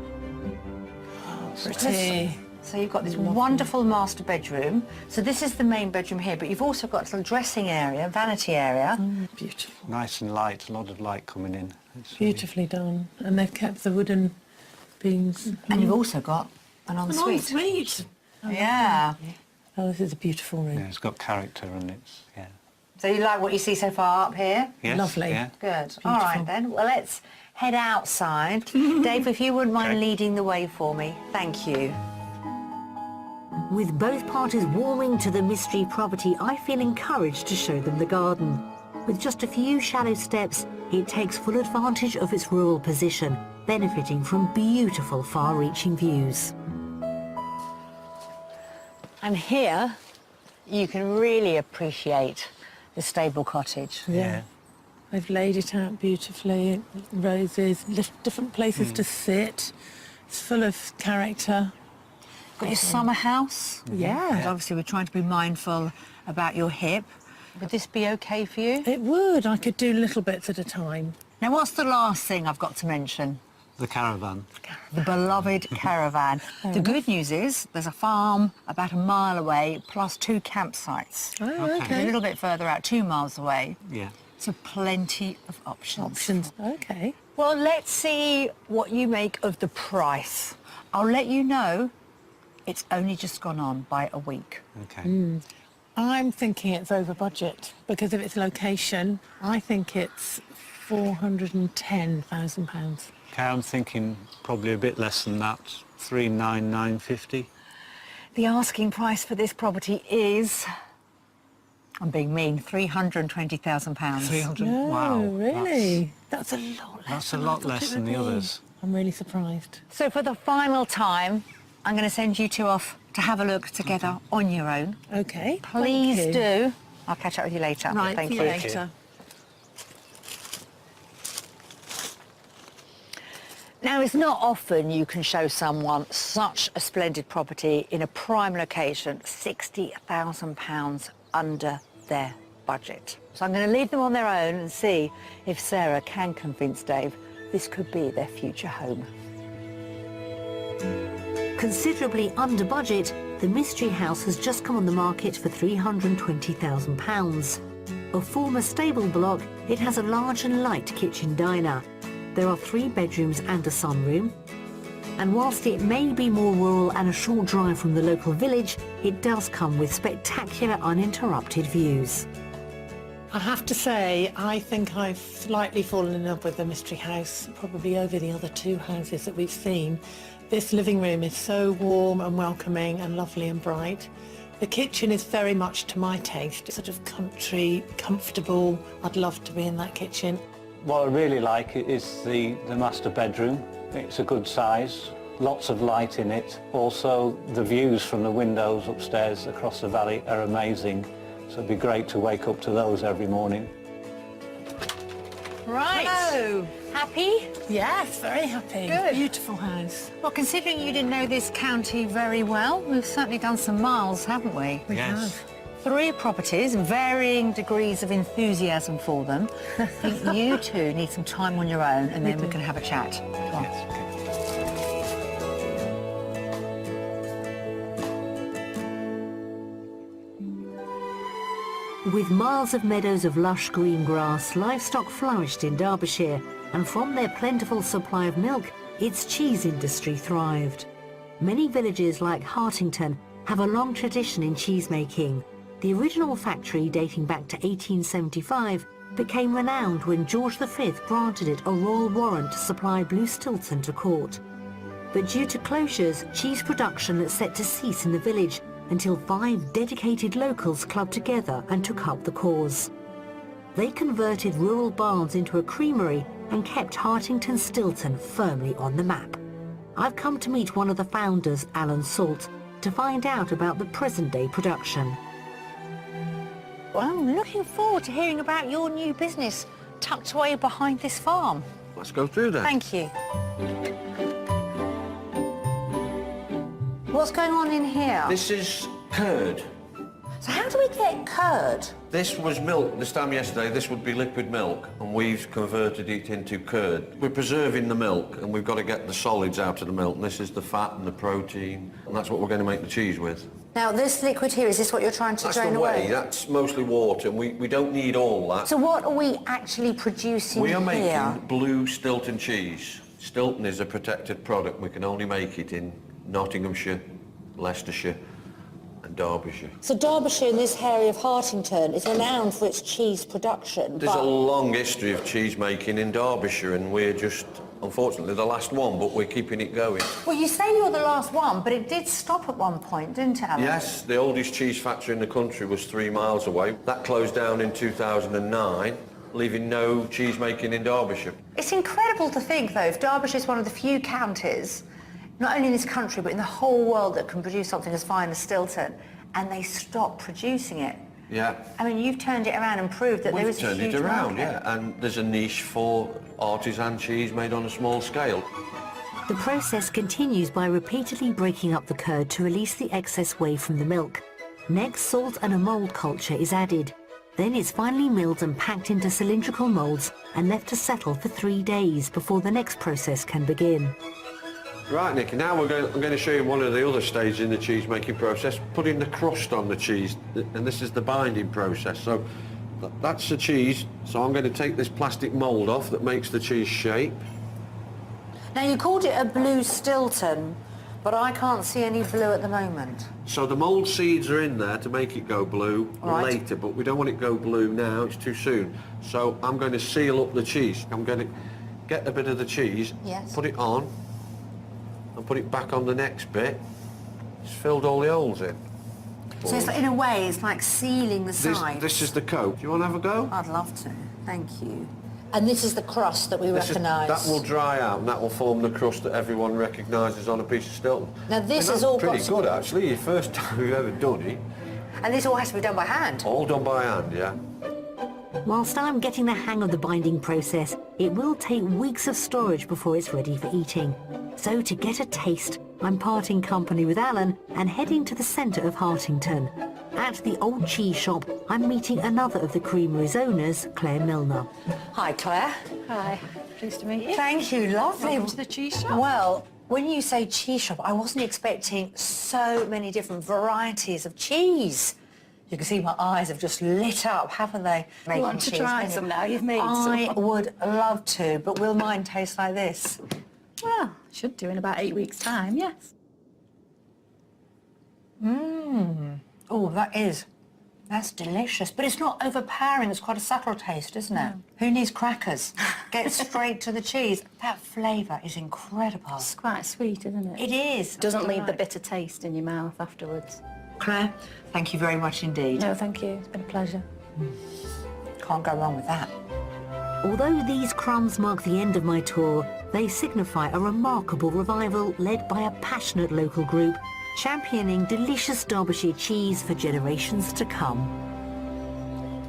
[SPEAKER 3] Pretty.
[SPEAKER 1] So you've got this wonderful master bedroom. So this is the main bedroom here, but you've also got a little dressing area, vanity area.
[SPEAKER 3] Beautiful.
[SPEAKER 2] Nice and light, a lot of light coming in. It's really-
[SPEAKER 3] Beautifully done. And they've kept the wooden beams.
[SPEAKER 1] And you've also got an
[SPEAKER 3] An
[SPEAKER 1] ensuite.
[SPEAKER 3] ensuite.
[SPEAKER 1] Yeah.
[SPEAKER 3] Oh, this is a beautiful room.
[SPEAKER 2] Yeah, it's got character and it's, yeah.
[SPEAKER 1] So you like what you see so far up here?
[SPEAKER 2] Yes,
[SPEAKER 3] Lovely.
[SPEAKER 2] Yeah.
[SPEAKER 1] Good. All right then. Well, let's head outside. Dave, if you wouldn't mind
[SPEAKER 2] Okay.
[SPEAKER 1] leading the way for me. Thank you.
[SPEAKER 6] With both parties warming to the mystery property, I feel encouraged to show them the garden. With just a few shallow steps, it takes full advantage of its rural position, benefiting from beautiful far-reaching views.
[SPEAKER 1] And here you can really appreciate the stable cottage.
[SPEAKER 3] Yeah. They've laid it out beautifully, roses, different places to sit. It's full of character.
[SPEAKER 1] Got your summer house.
[SPEAKER 3] Yeah.
[SPEAKER 1] And obviously, we're trying to be mindful about your hip. Would this be okay for you?
[SPEAKER 3] It would. I could do little bits at a time.
[SPEAKER 1] Now, what's the last thing I've got to mention?
[SPEAKER 2] The caravan.
[SPEAKER 1] The beloved caravan. The good news is there's a farm about a mile away, plus 2 campsites.
[SPEAKER 3] Oh,
[SPEAKER 1] A
[SPEAKER 3] okay.
[SPEAKER 1] little bit further out, 2 miles away.
[SPEAKER 2] Yeah.
[SPEAKER 1] So plenty of options.
[SPEAKER 3] Options. Okay.
[SPEAKER 1] Well, let's see what you make of the price. I'll let you know it's only just gone on by a week.
[SPEAKER 2] Okay.
[SPEAKER 3] I'm thinking it's over budget because of its location. I think it's £410,000.
[SPEAKER 2] Okay, I'm thinking probably a bit less than that, 39950.
[SPEAKER 1] The asking price for this property is, I'm being mean, £320,000.
[SPEAKER 2] 300.
[SPEAKER 3] No,
[SPEAKER 2] Wow.
[SPEAKER 3] really? That's a lot less.
[SPEAKER 2] That's a
[SPEAKER 3] than I
[SPEAKER 2] lot
[SPEAKER 3] thought
[SPEAKER 2] less
[SPEAKER 3] it
[SPEAKER 2] than
[SPEAKER 3] would
[SPEAKER 2] the
[SPEAKER 3] be.
[SPEAKER 2] others.
[SPEAKER 3] I'm really surprised.
[SPEAKER 1] So for the final time, I'm going to send you two off to have a look together on your own.
[SPEAKER 3] Okay.
[SPEAKER 1] Please
[SPEAKER 3] thank you.
[SPEAKER 1] do. I'll catch up with you later.
[SPEAKER 3] Right,
[SPEAKER 1] Thank
[SPEAKER 3] see
[SPEAKER 1] you.
[SPEAKER 3] you later.
[SPEAKER 1] Now, it's not often you can show someone such a splendid property in a prime location, £60,000 under their budget. So I'm going to leave them on their own and see if Sarah can convince Dave this could be their future home.
[SPEAKER 6] Considerably under budget, the mystery house has just come on the market for £320,000. A former stable block, it has a large and light kitchen diner. There are 3 bedrooms and a sunroom. And whilst it may be more rural and a short drive from the local village, it does come with spectacular uninterrupted views.
[SPEAKER 3] I have to say, I think I've slightly fallen in love with the mystery house, probably over the other 2 houses that we've seen. This living room is so warm and welcoming and lovely and bright. The kitchen is very much to my taste. It's sort of country, comfortable. I'd love to be in that kitchen.
[SPEAKER 2] What I really like is the master bedroom. It's a good size, lots of light in it. Also, the views from the windows upstairs across the valley are amazing. So it'd be great to wake up to those every morning.
[SPEAKER 1] Right. Hello. Happy?
[SPEAKER 3] Yes, very happy.
[SPEAKER 1] Good.
[SPEAKER 3] Beautiful house.
[SPEAKER 1] Well, considering you didn't know this county very well, we've certainly done some miles, haven't we?
[SPEAKER 3] We
[SPEAKER 2] Yes.
[SPEAKER 3] have.
[SPEAKER 1] 3 properties, varying degrees of enthusiasm for them. I think you two need some time on your own and then we can have a chat. Go on.
[SPEAKER 2] Yes, okay.
[SPEAKER 6] With miles of meadows of lush green grass, livestock flourished in Derbyshire, and from their plentiful supply of milk, its cheese industry thrived. Many villages like Hartington have a long tradition in cheese making. The original factory, dating back to 1875, became renowned when George V granted it a royal warrant to supply blue Stilton to court. But due to closures, cheese production was set to cease in the village until 5 dedicated locals clubbed together and took up the cause. They converted rural barns into a creamery and kept Hartington Stilton firmly on the map. I've come to meet one of the founders, Alan Salt, to find out about the present-day production.
[SPEAKER 1] Well, I'm looking forward to hearing about your new business tucked away behind this farm.
[SPEAKER 7] Let's go through that.
[SPEAKER 1] Thank you. What's going on in here?
[SPEAKER 7] This is curd.
[SPEAKER 1] So how do we get curd?
[SPEAKER 7] This was milk. This time yesterday, this would be liquid milk, and we've converted it into curd. We're preserving the milk, and we've got to get the solids out of the milk. And this is the fat and the protein, and that's what we're going to make the cheese with.
[SPEAKER 1] Now, this liquid here, is this what you're trying to
[SPEAKER 7] That's
[SPEAKER 1] drain
[SPEAKER 7] the
[SPEAKER 1] away?
[SPEAKER 7] whey. That's mostly water, and we don't need all that.
[SPEAKER 1] So what are we actually producing
[SPEAKER 7] We are
[SPEAKER 1] here?
[SPEAKER 7] making blue Stilton cheese. Stilton is a protected product. We can only make it in Nottinghamshire, Leicestershire and Derbyshire.
[SPEAKER 1] So Derbyshire in this area of Hartington is renowned for its cheese production.
[SPEAKER 7] There's a long history of cheese making in Derbyshire, and we're just, unfortunately, the last one, but we're keeping it going.
[SPEAKER 1] Well, you say you're the last one, but it did stop at one point, didn't it, Alan?
[SPEAKER 7] Yes, the oldest cheese factory in the country was 3 miles away. That closed down in 2009, leaving no cheese making in Derbyshire.
[SPEAKER 1] It's incredible to think, though, if Derbyshire is one of the few counties, not only in this country, but in the whole world that can produce something as fine as Stilton, and they stop producing it.
[SPEAKER 7] Yeah.
[SPEAKER 1] I mean, you've turned it around and proved that there is a
[SPEAKER 7] We've turned
[SPEAKER 1] huge
[SPEAKER 7] it around,
[SPEAKER 1] market.
[SPEAKER 7] yeah. And there's a niche for artisan cheese made on a small scale.
[SPEAKER 6] The process continues by repeatedly breaking up the curd to release the excess whey from the milk. Next, salt and a mould culture is added. Then it's finally milled and packed into cylindrical moulds and left to settle for 3 days before the next process can begin.
[SPEAKER 7] Right, Nicky, now I'm going to show you one of the other stages in the cheese making process, putting the crust on the cheese, and this is the binding process. So that's the cheese, so I'm going to take this plastic mould off that makes the cheese shape.
[SPEAKER 1] Now, you called it a blue Stilton, but I can't see any blue at the moment.
[SPEAKER 7] So the mould seeds are in there to make it go blue
[SPEAKER 1] Right.
[SPEAKER 7] later, but we don't want it to go blue now, it's too soon. So I'm going to seal up the cheese. I'm going to get a bit of the cheese,
[SPEAKER 1] Yes.
[SPEAKER 7] put it on, and put it back on the next bit. It's filled all the holes in.
[SPEAKER 1] So it's, in a way, it's like sealing the sides.
[SPEAKER 7] This is the coat. Do you want to have a go?
[SPEAKER 1] I'd love to, thank you. And this is the crust that we recognise.
[SPEAKER 7] That will dry out and that will form the crust that everyone recognises on a piece of Stilton.
[SPEAKER 1] Now this
[SPEAKER 7] And
[SPEAKER 1] is all
[SPEAKER 7] pretty
[SPEAKER 1] possible.
[SPEAKER 7] good actually, your first time you've ever done it.
[SPEAKER 1] And this all has to be done by hand.
[SPEAKER 7] All done by hand, yeah.
[SPEAKER 6] Whilst I'm getting the hang of the binding process, it will take weeks of storage before it's ready for eating. So to get a taste, I'm parting company with Alan and heading to the centre of Hartington. At the old cheese shop, I'm meeting another of the creamery's owners, Claire Milner.
[SPEAKER 1] Hi, Claire.
[SPEAKER 8] Hi, pleased to meet you.
[SPEAKER 1] Thank you, lovely.
[SPEAKER 8] Welcome to the cheese shop.
[SPEAKER 1] Well, when you say cheese shop, I wasn't expecting so many different varieties of cheese. You can see my eyes have just lit up, haven't they?
[SPEAKER 8] You want to try some now? You've made some.
[SPEAKER 1] I would love to, but will mine taste like this?
[SPEAKER 8] Well, should do in about 8 weeks' time, yes.
[SPEAKER 1] Oh, that's delicious. But it's not overpowering. It's quite a subtle taste, isn't it? Who needs crackers? Get straight to the cheese. That flavour is incredible.
[SPEAKER 8] It's quite sweet, isn't it?
[SPEAKER 1] It is.
[SPEAKER 8] Doesn't leave the
[SPEAKER 1] Right.
[SPEAKER 8] bitter taste in your mouth afterwards.
[SPEAKER 1] Claire, thank you very much indeed.
[SPEAKER 8] No, thank you. It's been a pleasure.
[SPEAKER 1] Can't go wrong with that.
[SPEAKER 6] Although these crumbs mark the end of my tour, they signify a remarkable revival led by a passionate local group, championing delicious Derbyshire cheese for generations to come.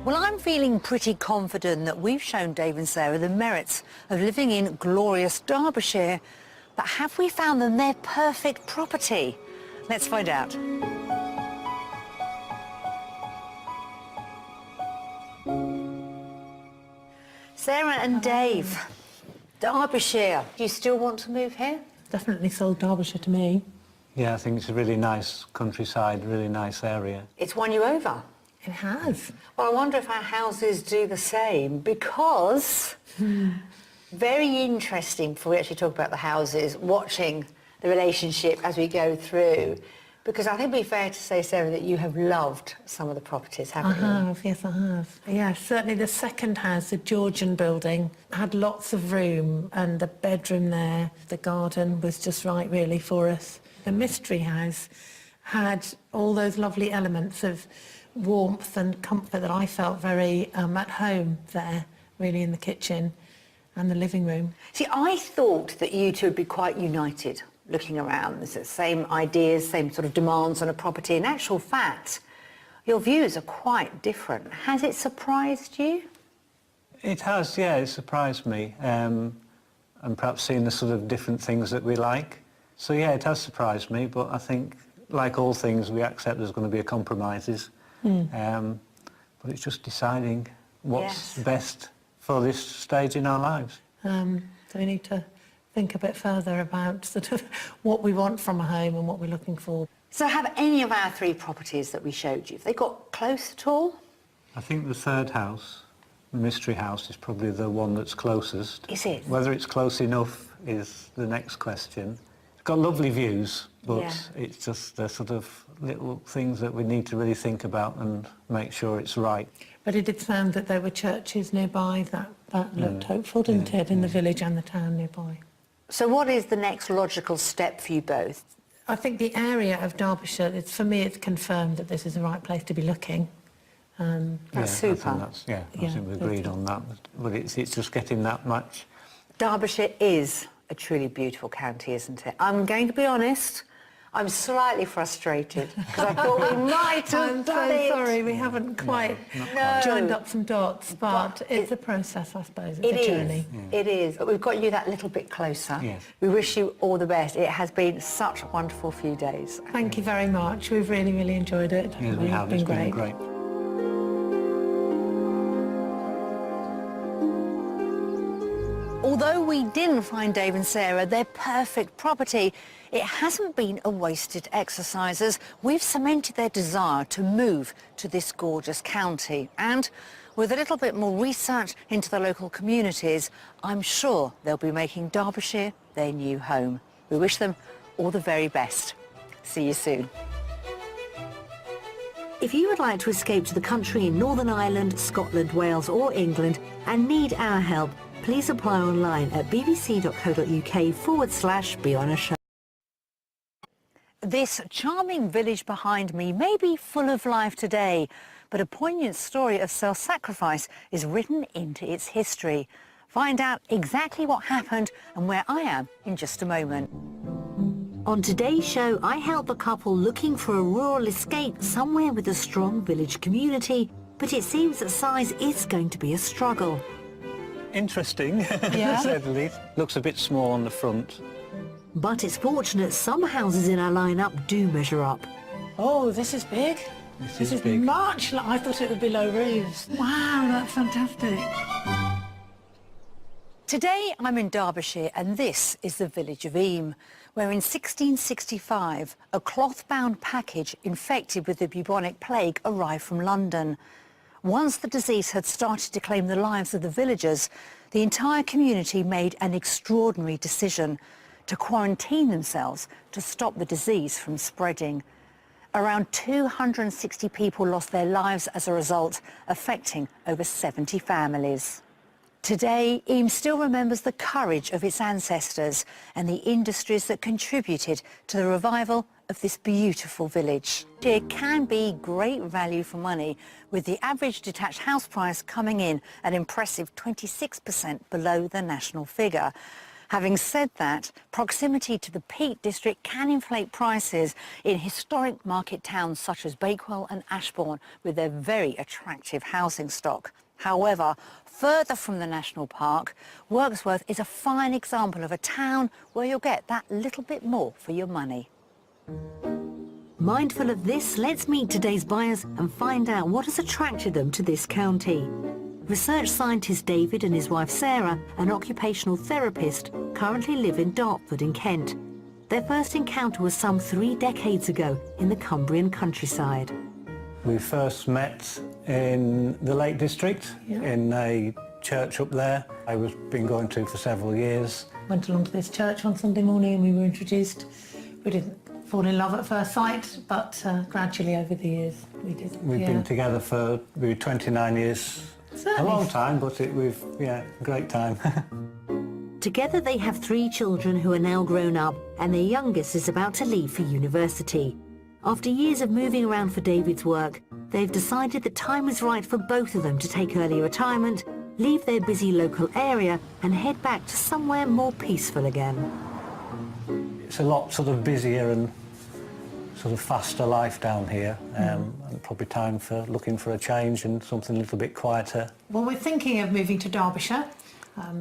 [SPEAKER 1] Well, I'm feeling pretty confident that we've shown Dave and Sarah the merits of living in glorious Derbyshire. But have we found them their perfect property? Let's find out. Sarah and Dave, Derbyshire. Do you still want to move here?
[SPEAKER 3] Definitely sold Derbyshire to me.
[SPEAKER 2] Yeah, I think it's a really nice countryside, really nice area.
[SPEAKER 1] It's won you over.
[SPEAKER 3] It has.
[SPEAKER 1] Well, I wonder if our houses do the same, because very interesting before we actually talk about the houses, watching the relationship as we go through, because I think it'd be fair to say, Sarah, that you have loved some of the properties, haven't you?
[SPEAKER 3] Yes, I have. Yeah, certainly the second house, the Georgian building, had lots of room, and the bedroom there, the garden was just right, really, for us. The mystery house had all those lovely elements of warmth and comfort that I felt very at home there, really, in the kitchen and the living room.
[SPEAKER 1] See, I thought that you two would be quite united looking around. There's the same ideas, same sort of demands on a property. In actual fact, your views are quite different. Has it surprised you?
[SPEAKER 2] It has, yeah, it surprised me. And perhaps seeing the sort of different things that we like. So yeah, it has surprised me, but I think, like all things, we accept there's going to be compromises. But it's just deciding what's
[SPEAKER 1] Yes.
[SPEAKER 2] best for this stage in our lives.
[SPEAKER 3] So we need to think a bit further about sort of what we want from a home and what we're looking for.
[SPEAKER 1] So have any of our three properties that we showed you, have they got close at all?
[SPEAKER 2] I think the third house, the mystery house, is probably the one that's closest.
[SPEAKER 1] Is it?
[SPEAKER 2] Whether it's close enough is the next question. It's got lovely views, but
[SPEAKER 1] Yeah.
[SPEAKER 2] it's just the sort of little things that we need to really think about and make sure it's right.
[SPEAKER 3] But it did sound that there were churches nearby that looked hopeful, didn't it, in the village and the town nearby.
[SPEAKER 1] So what is the next logical step for you both?
[SPEAKER 3] I think the area of Derbyshire, for me, it's confirmed that this is the right place to be looking.
[SPEAKER 1] That's
[SPEAKER 2] I
[SPEAKER 1] super.
[SPEAKER 2] think I think we agreed on that. But it's just getting that much.
[SPEAKER 1] Derbyshire is a truly beautiful county, isn't it? I'm going to be honest, I'm slightly frustrated because I thought we might have
[SPEAKER 3] I'm
[SPEAKER 1] done
[SPEAKER 3] so
[SPEAKER 1] it.
[SPEAKER 3] sorry, we haven't quite joined up some dots, but it's a process, I suppose. It's a journey.
[SPEAKER 1] It is. But we've got you that little bit closer.
[SPEAKER 2] Yes.
[SPEAKER 1] We wish you all the best. It has been such a wonderful few days.
[SPEAKER 3] Thank you very much. We've really, really enjoyed it.
[SPEAKER 2] Yes, we have. It's been great.
[SPEAKER 1] Although we didn't find Dave and Sarah their perfect property, it hasn't been a wasted exercise as we've cemented their desire to move to this gorgeous county. And with a little bit more research into the local communities, I'm sure they'll be making Derbyshire their new home. We wish them all the very best. See you soon.
[SPEAKER 6] If you would like to escape to the country in Northern Ireland, Scotland, Wales or England and need our help, please apply online at bbc.co.uk/be-on-a-show.
[SPEAKER 1] This charming village behind me may be full of life today, but a poignant story of self-sacrifice is written into its history. Find out exactly what happened and where I am in just a moment.
[SPEAKER 6] On today's show, I help a couple looking for a rural escape somewhere with a strong village community, but it seems that size is going to be a struggle.
[SPEAKER 2] Interesting, to say the least. Looks a bit small on the front.
[SPEAKER 6] But it's fortunate some houses in our lineup do measure up.
[SPEAKER 3] Oh, this is big.
[SPEAKER 2] This is big.
[SPEAKER 3] Much. I thought it would be low roofs. Wow, that's fantastic.
[SPEAKER 1] Today I'm in Derbyshire and this is the village of Eyam, where in 1665 a cloth-bound package infected with the bubonic plague arrived from London. Once the disease had started to claim the lives of the villagers, the entire community made an extraordinary decision to quarantine themselves to stop the disease from spreading. Around 260 people lost their lives as a result, affecting over 70 families. Today, Eyam still remembers the courage of its ancestors and the industries that contributed to the revival of this beautiful village. It can be great value for money, with the average detached house price coming in an impressive 26% below the national figure. Having said that, proximity to the Peak District can inflate prices in historic market towns such as Bakewell and Ashbourne with their very attractive housing stock. However, further from the national park, Wirksworth is a fine example of a town where you'll get that little bit more for your money.
[SPEAKER 6] Mindful of this, let's meet today's buyers and find out what has attracted them to this county. Research scientist David and his wife Sarah, an occupational therapist, currently live in Dartford in Kent. Their first encounter was some 3 decades ago in the Cumbrian countryside.
[SPEAKER 2] We first met in the Lake District, in a church up there. I was been going to for several years.
[SPEAKER 3] Went along to this church one Sunday morning and we were introduced. We didn't fall in love at first sight, but gradually over the years we did.
[SPEAKER 2] We've been together for 29 years.
[SPEAKER 3] Certainly.
[SPEAKER 2] A long time, but great time.
[SPEAKER 6] Together they have 3 children who are now grown up, and their youngest is about to leave for university. After years of moving around for David's work, they've decided the time is right for both of them to take early retirement, leave their busy local area and head back to somewhere more peaceful again.
[SPEAKER 2] It's a lot sort of busier and sort of faster life down here, and probably time for looking for a change and something a little bit quieter.
[SPEAKER 3] Well, we're thinking of moving to Derbyshire,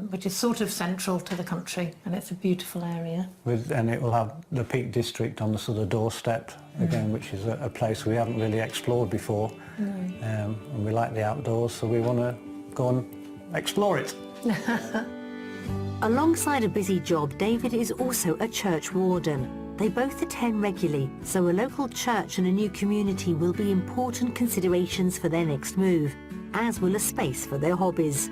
[SPEAKER 3] which is sort of central to the country, and it's a beautiful area.
[SPEAKER 2] And it will have the Peak District on the sort of doorstep again, which is a place we haven't really explored before. And we like the outdoors, so we want to go and explore it.
[SPEAKER 6] Alongside a busy job, David is also a church warden. They both attend regularly, so a local church and a new community will be important considerations for their next move, as will a space for their hobbies.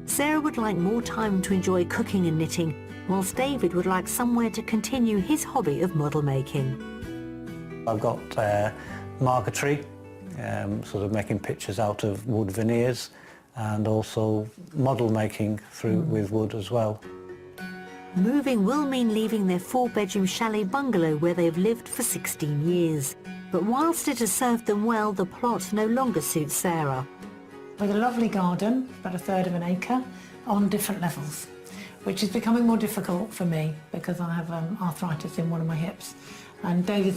[SPEAKER 6] Sarah would like more time to enjoy cooking and knitting, whilst David would like somewhere to continue his hobby of model making.
[SPEAKER 2] I've got marquetry, sort of making pictures out of wood veneers, and also model making with wood as well.
[SPEAKER 6] Moving will mean leaving their 4-bedroom chalet bungalow where they've lived for 16 years. But whilst it has served them well, the plot no longer suits Sarah.
[SPEAKER 3] With a lovely garden, about 1/3 of an acre, on different levels, which is becoming more difficult for me because I have arthritis in one of my hips. And David